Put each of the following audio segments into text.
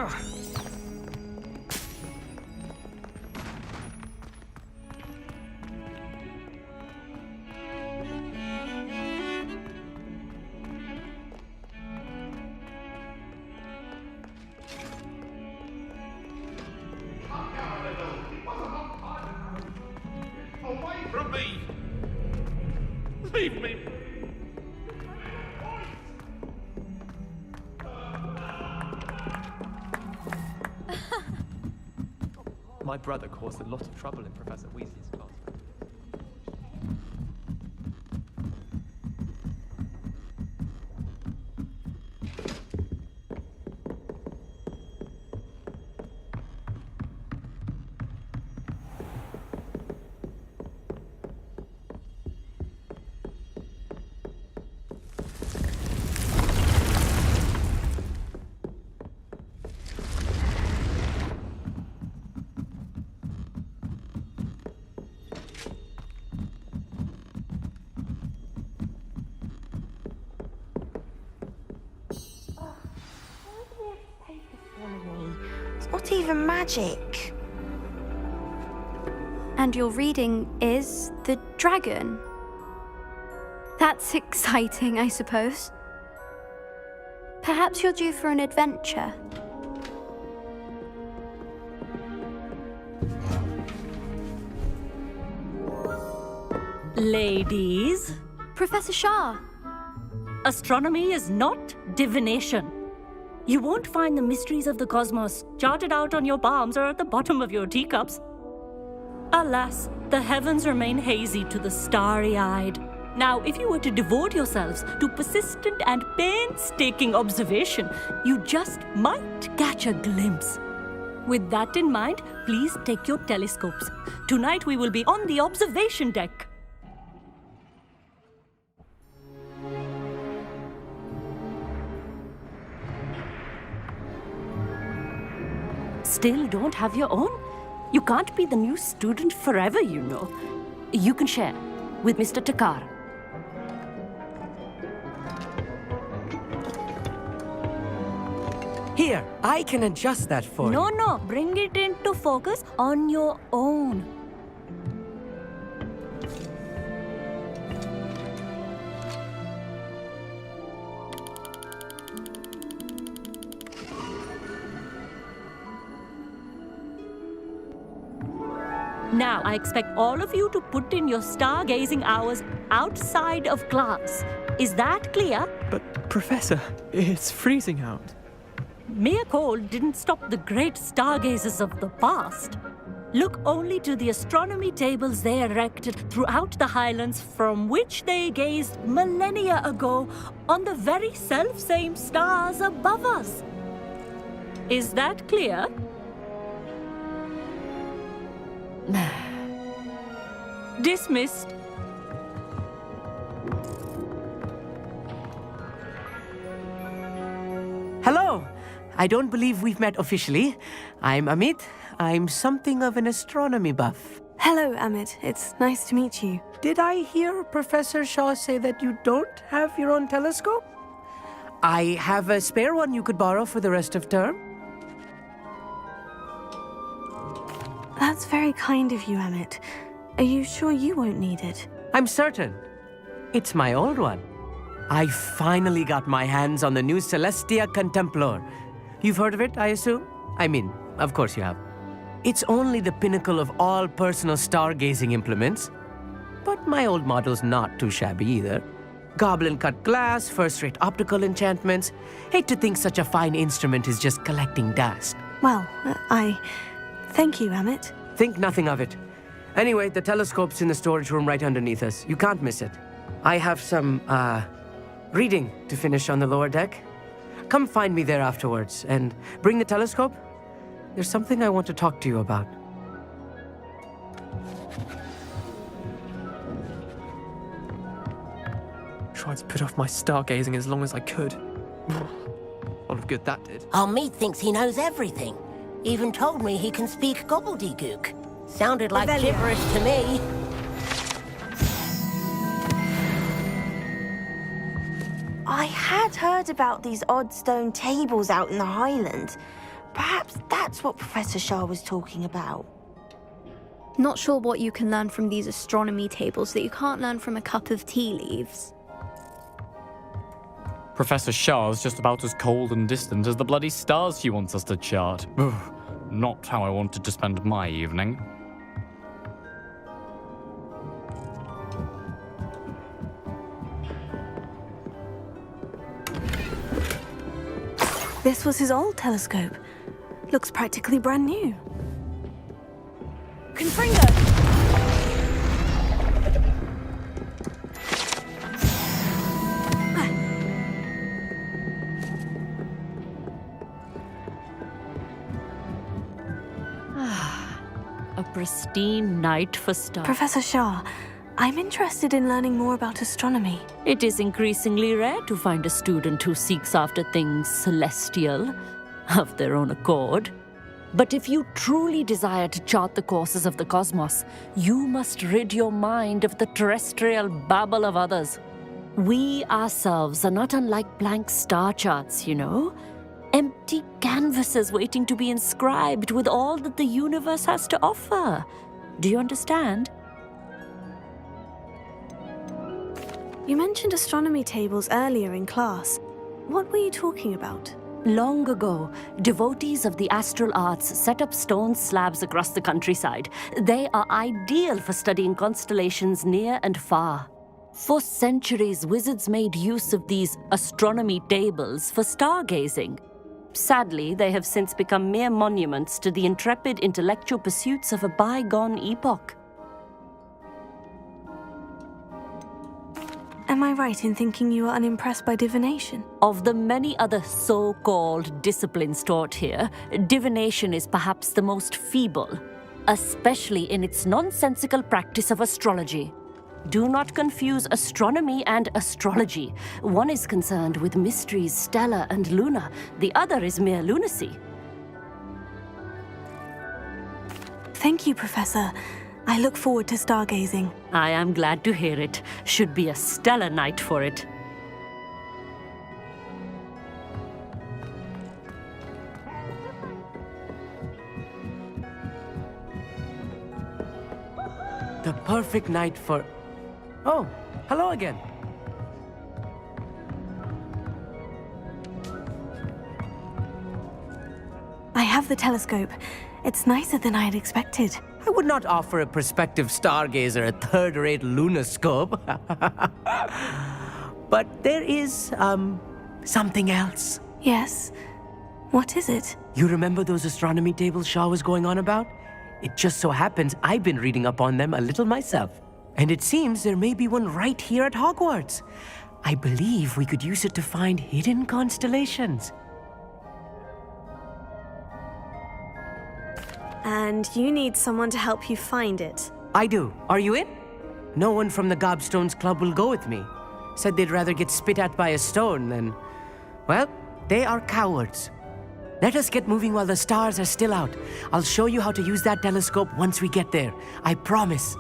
Away from me! Leave me! My brother caused a lot of trouble in Professor Weasley's class. It's not even magic. And your reading is the dragon. That's exciting, I suppose. Perhaps you're due for an adventure. Ladies, Professor Shah. astronomy is not divination. You won't find the mysteries of the cosmos charted out on your palms or at the bottom of your teacups. Alas, the heavens remain hazy to the starry-eyed. Now, if you were to devote yourselves to persistent and painstaking observation, you just might catch a glimpse. With that in mind, please take your telescopes. Tonight we will be on the observation deck. Still don't have your own? You can't be the new student forever, you know. You can share with Mr. Takar. Here, I can adjust that for you. No, bring it into focus on your own. Now, I expect all of you to put in your stargazing hours outside of class. Is that clear? But, Professor, it's freezing out. Mere cold didn't stop the great stargazers of the past. Look only to the astronomy tables they erected throughout the Highlands from which they gazed millennia ago on the very self-same stars above us. Is that clear? Dismissed. Hello. I don't believe we've met officially. I'm Amit. I'm something of an astronomy buff. Hello, Amit. It's nice to meet you. Did I hear Professor Shaw say that you don't have your own telescope? I have a spare one you could borrow for the rest of term. That's very kind of you, Amit. Are you sure you won't need it? I'm certain. It's my old one. I finally got my hands on the new Celestia Contemplar. You've heard of it, I assume? I mean, of course you have. It's only the pinnacle of all personal stargazing implements. But my old model's not too shabby either. Goblin-cut glass, first-rate optical enchantments. Hate to think such a fine instrument is just collecting dust. Well, thank you, Amit. Think nothing of it. Anyway, the telescope's in the storage room right underneath us. You can't miss it. I have some, reading to finish on the lower deck. Come find me there afterwards, and bring the telescope. There's something I want to talk to you about. Tried to put off my stargazing as long as I could. Lot of good that did. Our meat thinks he knows everything. Even told me he can speak gobbledygook. Sounded like gibberish to me. I had heard about these odd stone tables out in the Highland, Perhaps that's what Professor Shah was talking about. Not sure what you can learn from these astronomy tables that you can't learn from a cup of tea leaves. Professor Shah's just about as cold and distant as the bloody stars she wants us to chart. Ugh, not how I wanted to spend my evening. This was his old telescope. Looks practically brand new. Confringo! A pristine night for stars. Professor Shah, I'm interested in learning more about astronomy. It is increasingly rare to find a student who seeks after things celestial, of their own accord. But if you truly desire to chart the courses of the cosmos, you must rid your mind of the terrestrial babble of others. We ourselves are not unlike blank star charts, you know. Empty canvases waiting to be inscribed with all that the universe has to offer. Do you understand? You mentioned astronomy tables earlier in class. What were you talking about? Long ago, devotees of the astral arts set up stone slabs across the countryside. They are ideal for studying constellations near and far. For centuries, wizards made use of these astronomy tables for stargazing. Sadly, they have since become mere monuments to the intrepid intellectual pursuits of a bygone epoch. Am I right in thinking you are unimpressed by divination? Of the many other so-called disciplines taught here, divination is perhaps the most feeble, especially in its nonsensical practice of astrology. Do not confuse astronomy and astrology. One is concerned with mysteries stellar and lunar, the other is mere lunacy. Thank you, Professor. I look forward to stargazing. I am glad to hear it. Should be a stellar night for it. The perfect night for... Oh, hello again. I have the telescope. It's nicer than I had expected. I would not offer a prospective stargazer a third-rate lunoscope. But there is, something else. Yes? What is it? You remember those astronomy tables Shah was going on about? It just so happens I've been reading up on them a little myself. And it seems there may be one right here at Hogwarts. I believe we could use it to find hidden constellations. And you need someone to help you find it. I do. Are you in? No one from the Gobstones Club will go with me. Said they'd rather get spit at by a stone than... Well, they are cowards. Let us get moving while the stars are still out. I'll show you how to use that telescope once we get there. I promise.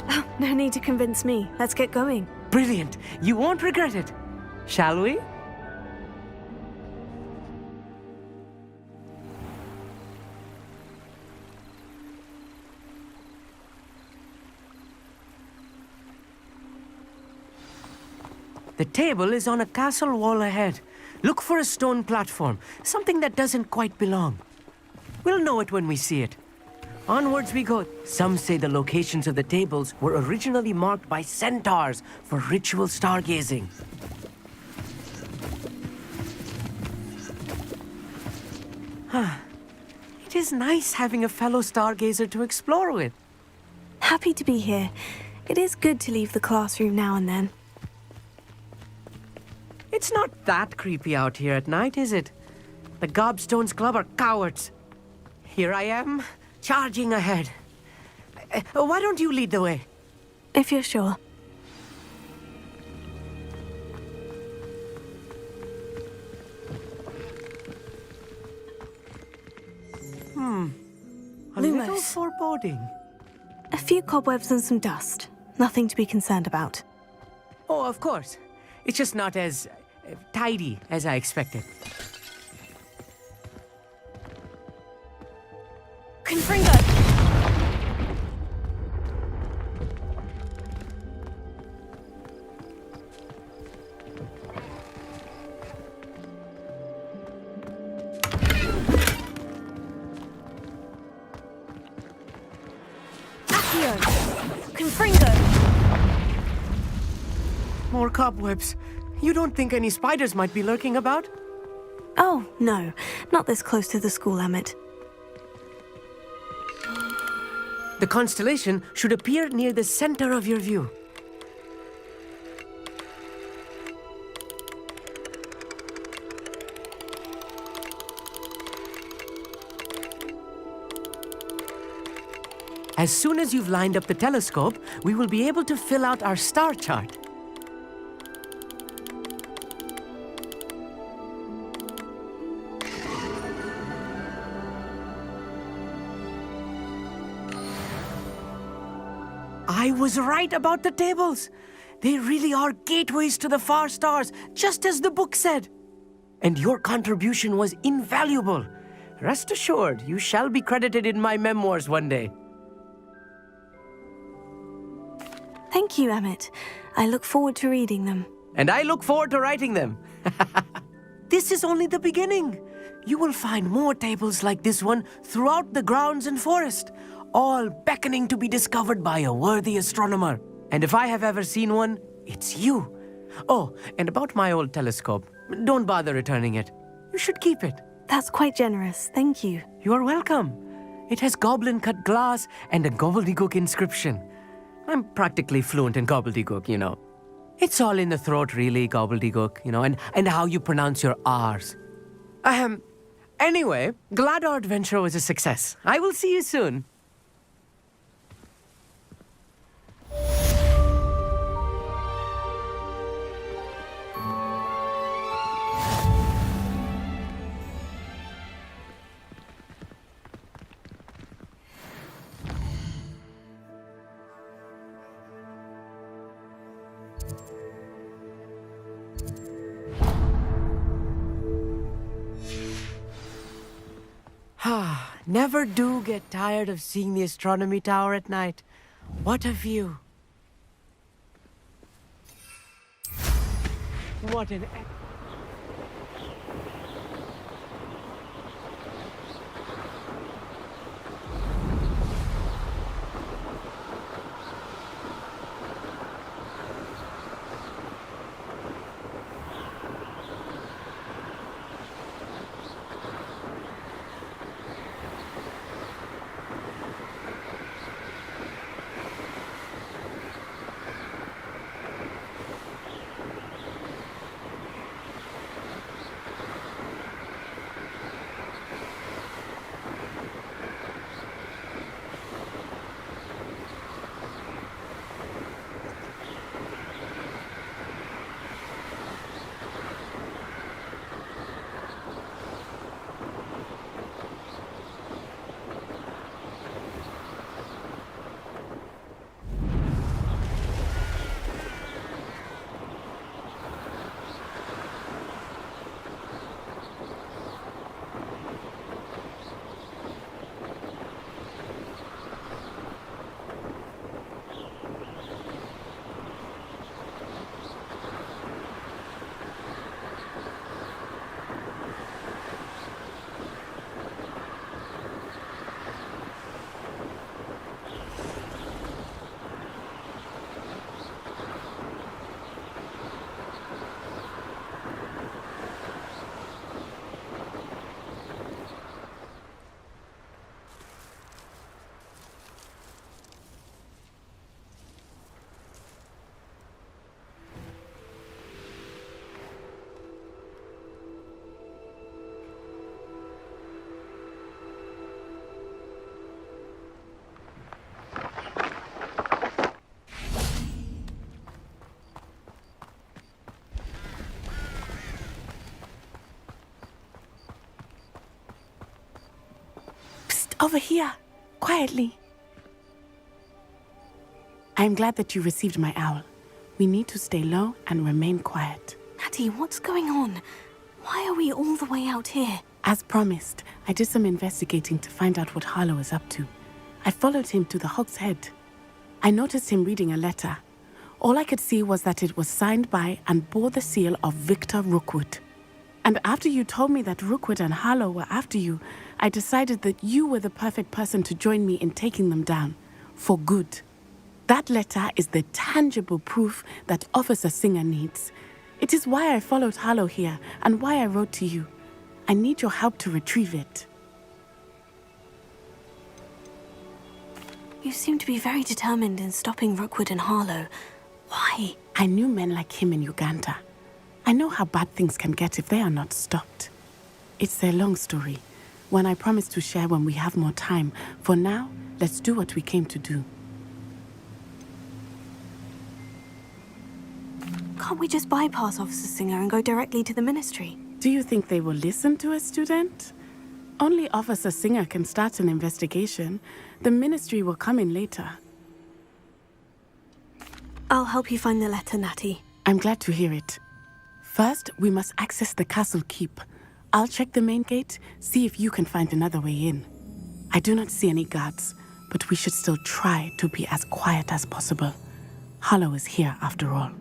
Oh, no need to convince me. Let's get going. Brilliant. You won't regret it. Shall we? The table is on a castle wall ahead. Look for a stone platform, something that doesn't quite belong. We'll know it when we see it. Onwards we go. Some say the locations of the tables were originally marked by centaurs for ritual stargazing. It is nice having a fellow stargazer to explore with. Happy to be here. It is good to leave the classroom now and then. It's not that creepy out here at night, is it? The Gobstones Club are cowards. Here I am, charging ahead. Why don't you lead the way? If you're sure. A little Lumos. foreboding. A few cobwebs and some dust. Nothing to be concerned about. Oh, of course. It's just not as tidy, as I expected. Confringo! Accio! Confringo! More cobwebs. You don't think any spiders might be lurking about? Oh, no. Not this close to the school, Emmett. The constellation should appear near the center of your view. As soon as you've lined up the telescope, we will be able to fill out our star chart. I was right about the tables. They really are gateways to the far stars, just as the book said. And your contribution was invaluable. Rest assured, you shall be credited in my memoirs one day. Thank you, Emmett. I look forward to reading them. And I look forward to writing them. This is only the beginning. You will find more tables like this one throughout the grounds and forest, all beckoning to be discovered by a worthy astronomer. And if I have ever seen one, it's you. Oh, and about my old telescope, don't bother returning it. You should keep it. That's quite generous. Thank you. You are welcome. It has goblin-cut glass and a gobbledygook inscription. I'm practically fluent in gobbledygook, you know. It's all in the throat, really, gobbledygook, you know, and how you pronounce your R's. Anyway, glad our adventure was a success. I will see you soon. Never do get tired of seeing the astronomy tower at night. What a view. What an... Over here, quietly. I am glad that you received my owl. We need to stay low and remain quiet. Natty, what's going on? Why are we all the way out here? As promised, I did some investigating to find out what Harlow is up to. I followed him to the Hog's Head. I noticed him reading a letter. All I could see was that it was signed by and bore the seal of Victor Rookwood. And after you told me that Rookwood and Harlow were after you, I decided that you were the perfect person to join me in taking them down. For good. That letter is the tangible proof that Officer Singer needs. It is why I followed Harlow here and why I wrote to you. I need your help to retrieve it. You seem to be very determined in stopping Rookwood and Harlow. Why? I knew men like him in Uganda. I know how bad things can get if they are not stopped. It's a long story, one I promise to share when we have more time. For now, let's do what we came to do. Can't we just bypass Officer Singer and go directly to the ministry? Do you think they will listen to a student? Only Officer Singer can start an investigation. The ministry will come in later. I'll help you find the letter, Natty. I'm glad to hear it. First, we must access the castle keep. I'll check the main gate, see if you can find another way in. I do not see any guards, but we should still try to be as quiet as possible. Harlow is here after all.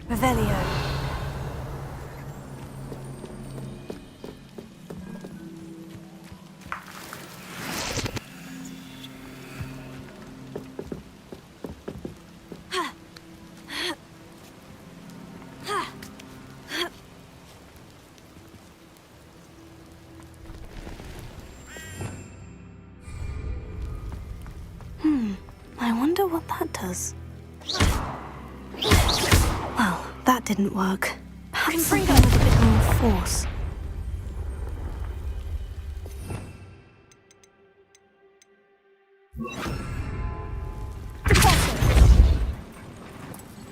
Revelio. I wonder what that does. Well, that didn't work. Perhaps something with a bit more force.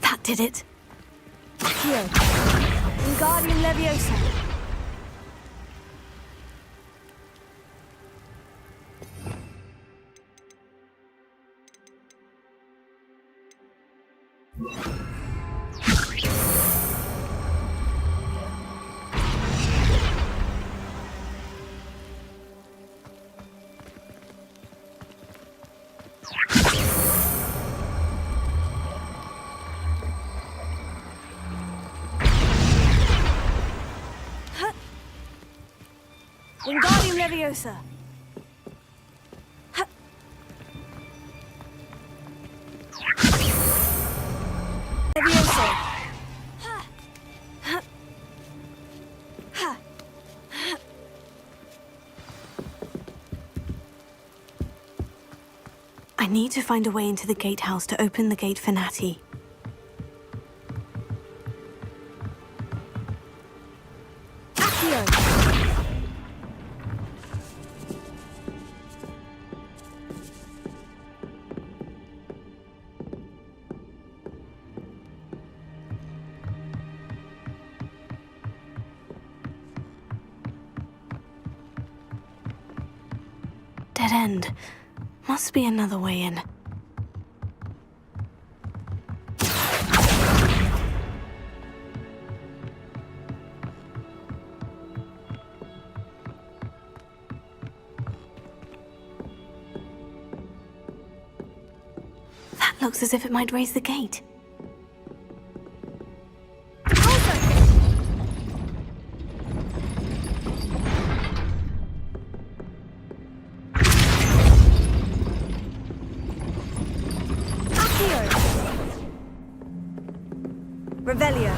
That did it. Here. Wingardium Leviosa. Wingardium Leviosa. Leviosa. I need to find a way into the gatehouse to open the gate for Natty. Dead end. Must be another way in. That looks as if it might raise the gate. Revelio.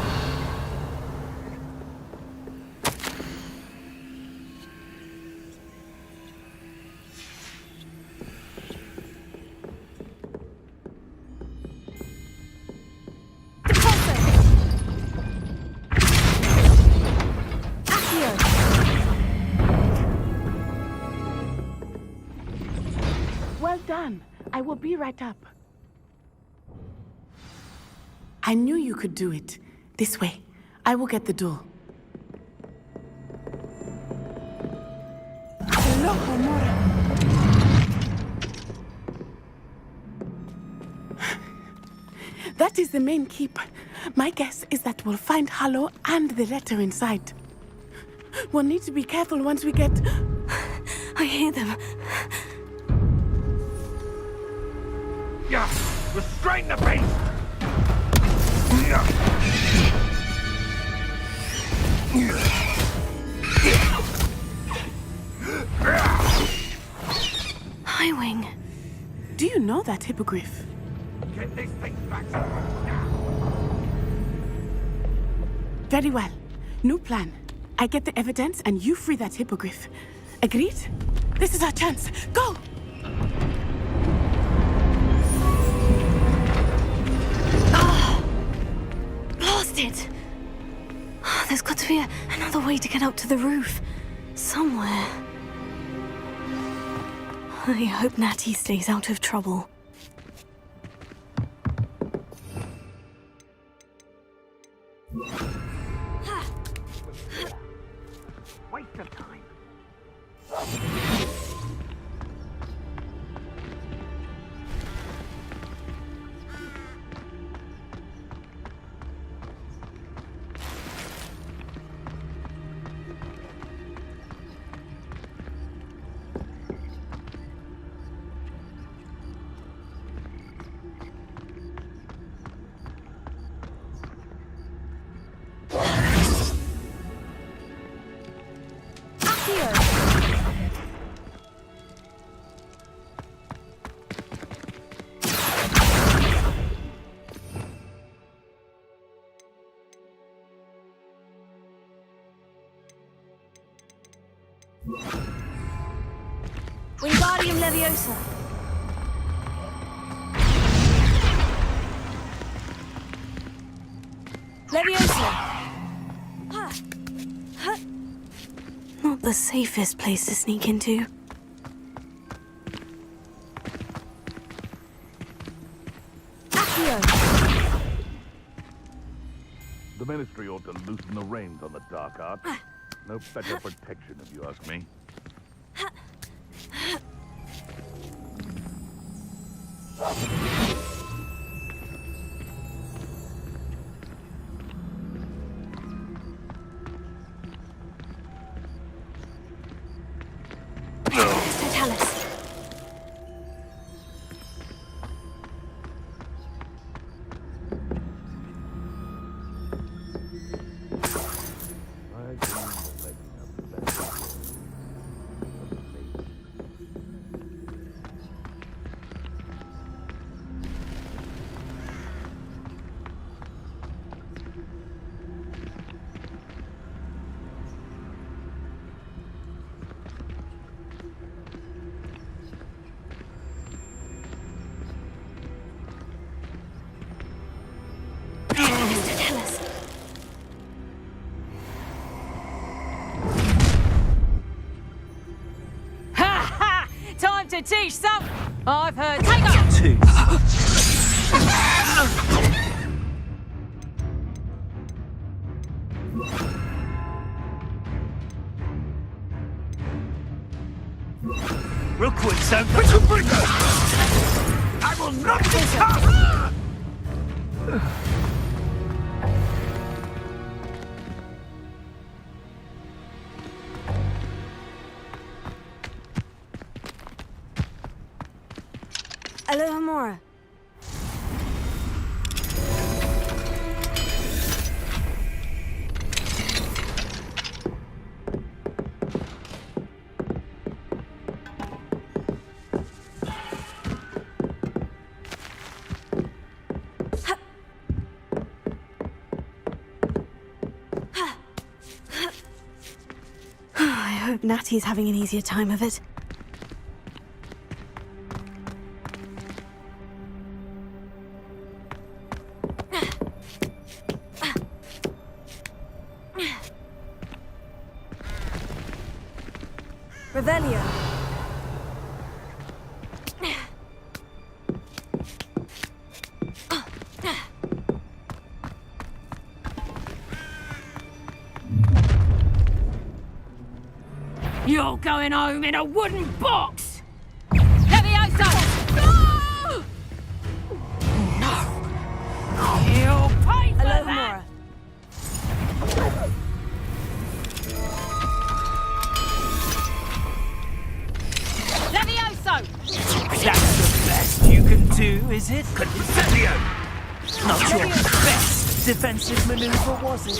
Well done. I will be right up. I knew you could do it. This way. I will get the door. Hello, Homura. That is the main keep. My guess is that we'll find Harlow and the letter inside. We'll need to be careful once we get... I hear them. Yeah, restrain the beast! HIGHWING. Do you know that hippogriff? Get this thing back now! Very well. New plan. I get the evidence and you free that hippogriff. Agreed? This is our chance. Go! Blasted! There's got to be another way to get up to the roof. Somewhere. I hope Natty stays out of trouble. Waste of time. Wingardium Leviosa. Leviosa. Not the safest place to sneak into. Accio. The Ministry ought to loosen the reins on the dark arts. No better protection, if you ask me. To teach some, I've heard. Take up. Two. Real quick, son. I will not be caught! Hello, Homura. I hope Natty's having an easier time of it. Revelio. You're going home in a wooden box! Levioso! No! You'll pay for that! Levioso! That's the best you can do, is it? Consilio! Not your best defensive maneuver, was it?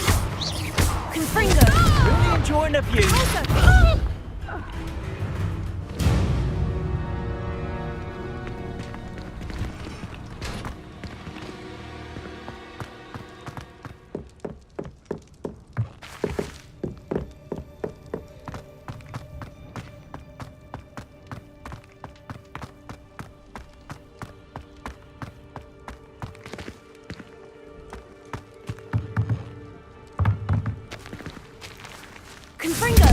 Confringo! Really enjoying the view. Confringo!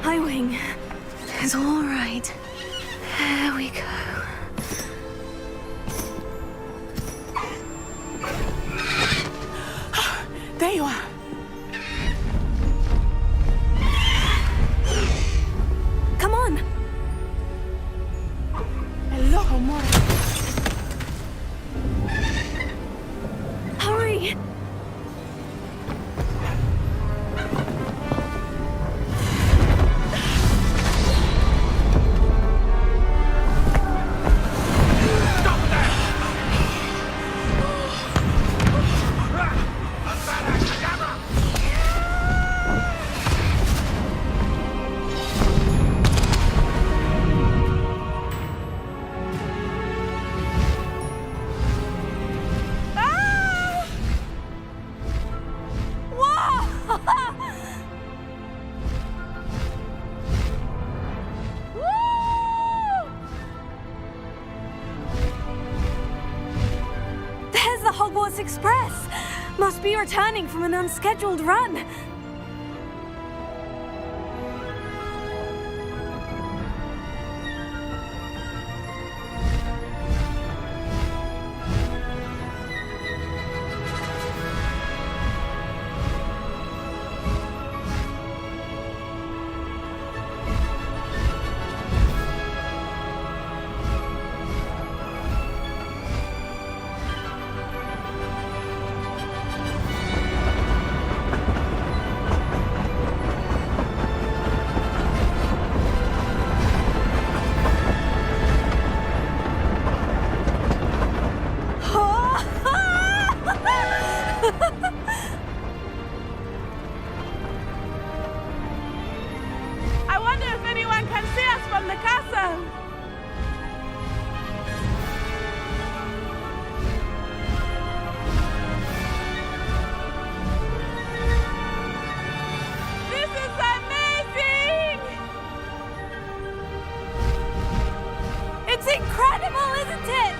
HIGHWING. It's all right. There we go. There you are. Come on. Hello, Homura. Hurry. There's the Hogwarts Express. Must be returning from an unscheduled run. I wonder if anyone can see us from the castle. This is amazing! It's incredible, isn't it?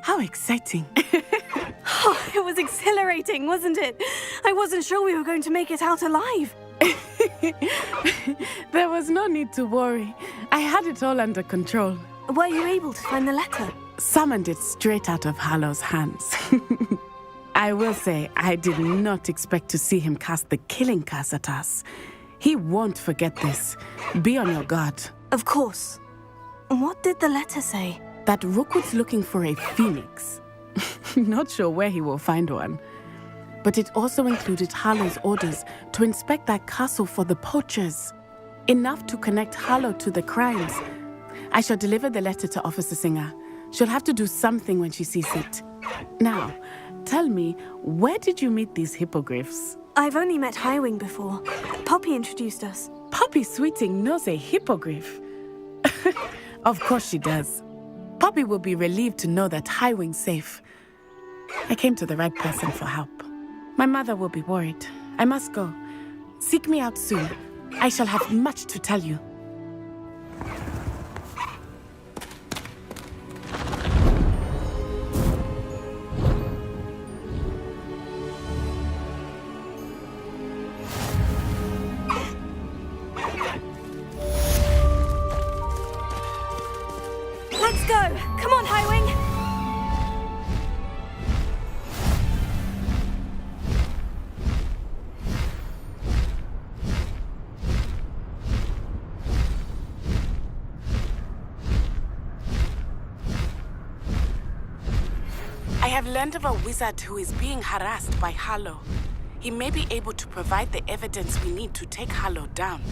How exciting. Oh, it was exhilarating, wasn't it? I wasn't sure we were going to make it out alive. There was no need to worry. I had it all under control. Were you able to find the letter? Summoned it straight out of Hallow's hands. I will say, I did not expect to see him cast the killing curse at us. He won't forget this. Be on your guard. Of course. What did the letter say? That Rookwood's looking for a phoenix. Not sure where he will find one. but it also included Harlow's orders to inspect that castle for the poachers. Enough to connect Harlow to the crimes. I shall deliver the letter to Officer Singer. She'll have to do something when she sees it. Now, tell me, where did you meet these hippogriffs? I've only met HIGHWING before. Poppy introduced us. Poppy Sweeting knows a hippogriff. Of course she does. Poppy will be relieved to know that HIGHWING's safe. I came to the right person for help. My mother will be worried. I must go. Seek me out soon. I shall have much to tell you. Let's go! Come on, HIGHWING! I have learned of a wizard who is being harassed by Harlow. He may be able to provide the evidence we need to take Harlow down.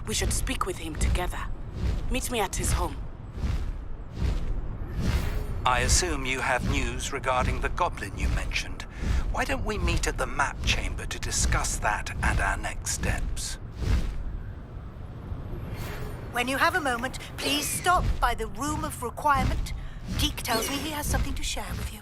We should speak with him together. Meet me at his home. I assume you have news regarding the goblin you mentioned. Why don't we meet at the map chamber to discuss that and our next steps? When you have a moment, please stop by the Room of Requirement. Deke tells me he has something to share with you.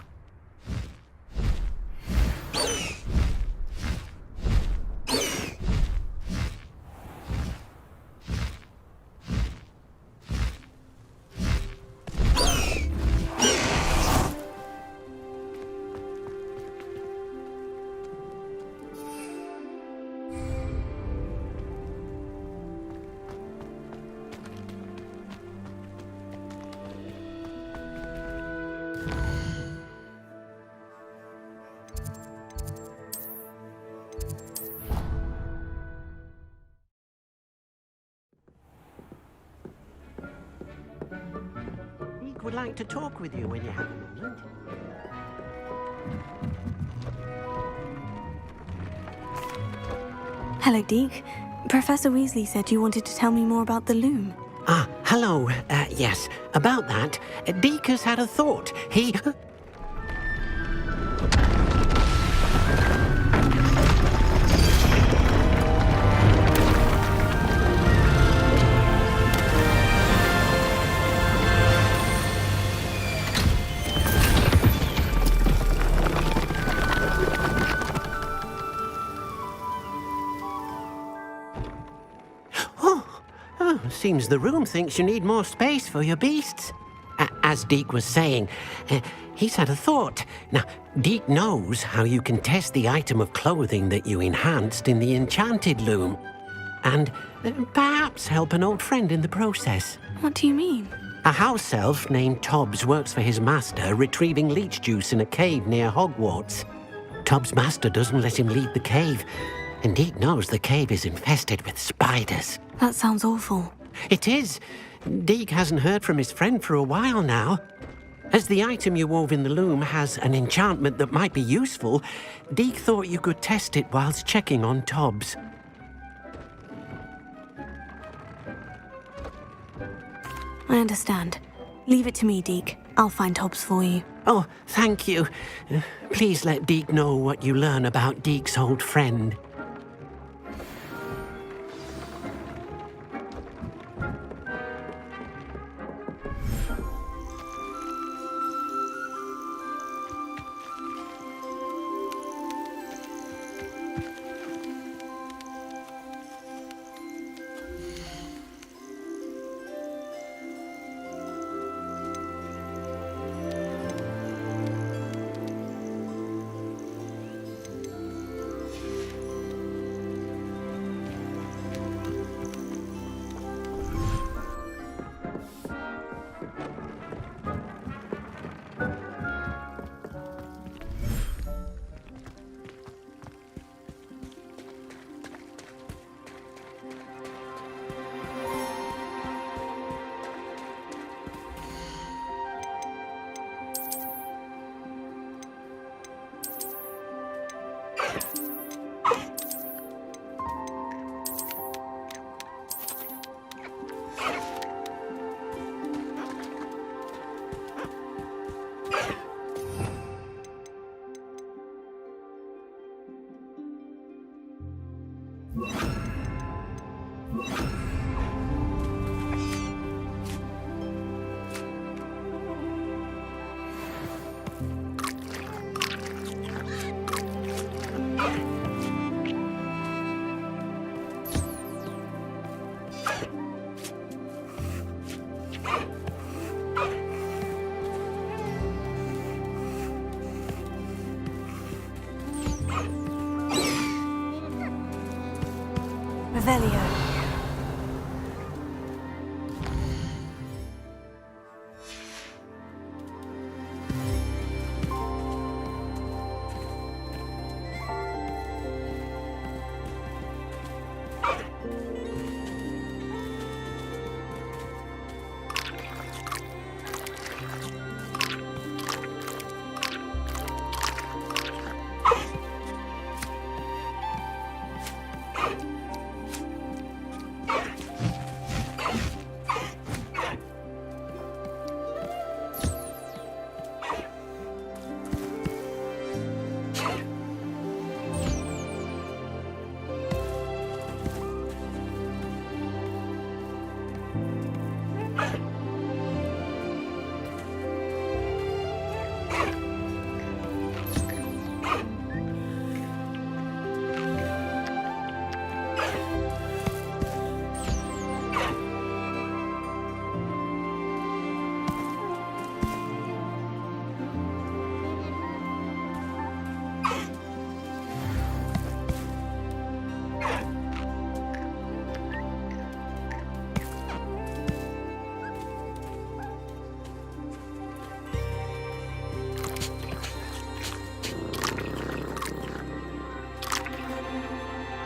Deke would like to talk with you when you have a moment. Hello, Deke. Professor Weasley said you wanted to tell me more about the loom. Ah, hello. Yes, about that, Deke has had a thought. He... Seems the room thinks you need more space for your beasts. As Deke was saying, he's had a thought. Now, Deke knows how you can test the item of clothing that you enhanced in the enchanted loom. And perhaps help an old friend in the process. What do you mean? A house elf named Tobbs works for his master, retrieving leech juice in a cave near Hogwarts. Tobbs' master doesn't let him leave the cave, and Deke knows the cave is infested with spiders. That sounds awful. It is. Deke hasn't heard from his friend for a while now. As the item you wove in the loom has an enchantment that might be useful, Deke thought you could test it whilst checking on Tobbs. I understand. Leave it to me, Deke. I'll find Tobbs for you. Oh, thank you. Please let Deke know what you learn about Deke's old friend. Revelio.